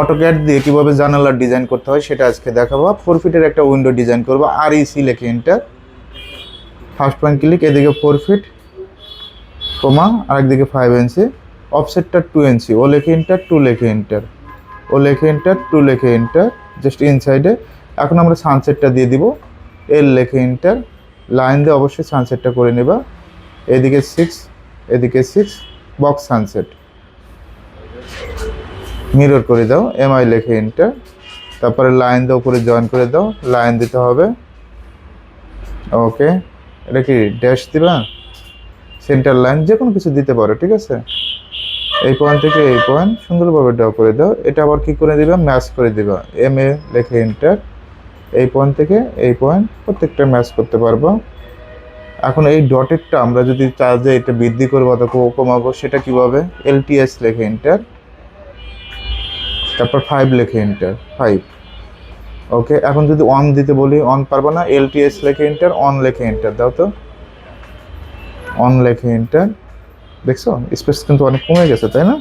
AutoCAD দিয়ে কীভাবে জানালার ডিজাইন করতে হয় সেটা আজকে দেখাবো। 4 ফিটের একটা উইন্ডো ডিজাইন করবো। REC লেখে এন্টার, ফার্স্ট পয়েন্ট ক্লিক, এদিকে 4 ফিট কমা আরেকদিকে 5 ইঞ্চি, অফসেটটা 2 ইঞ্চি, ও লেখে এন্টার, 2 লেখে এন্টার, ও লেখে এন্টার, 2 লেখে এন্টার, জাস্ট ইনসাইডে। এখন আমরা সানসেটটা দিয়ে দিব, এল লেখে এন্টার, লাইন দিয়ে অবশ্যই সানসেটটা করে নেবা। এদিকে 6, এদিকে 6, বক্স সানসেট, মিরর করে দাও, MI লেখে এন্টার, তারপরে লাইন দিয়ে উপরে জয়েন করে দাও, লাইন দিতে হবে। ওকে, এটা কি ড্যাশ দিবা, সেন্টার লাইন যে কোনো কিছু দিতে পারো, ঠিক আছে। এই পয়েন্ট থেকে এই পয়েন্ট সুন্দরভাবে ড্র করে দাও। এটা আবার কি করে দিবা, ম্যাচ করে দিবা, MA লেখে এন্টার, এই পয়েন্ট থেকে এই পয়েন্ট প্রত্যেকটা ম্যাচ করতে পারবো। এখন এই ডটেরটা আমরা যদি চাই যে এটা বৃদ্ধি করবো অথবা কমাবো, সেটা কীভাবে, LTS লেখে এন্টার, তারপর 5 লেখে এন্টার, 5। ওকে, এখন যদি অন দিতে বলি, অন পারবো না, LTS লেখে এন্টার, অন লেখে এন্টার দাও তো, অন লেখে এন্টার। দেখছো স্পেস কিন্তু অনেক কমে গেছে, তাই না?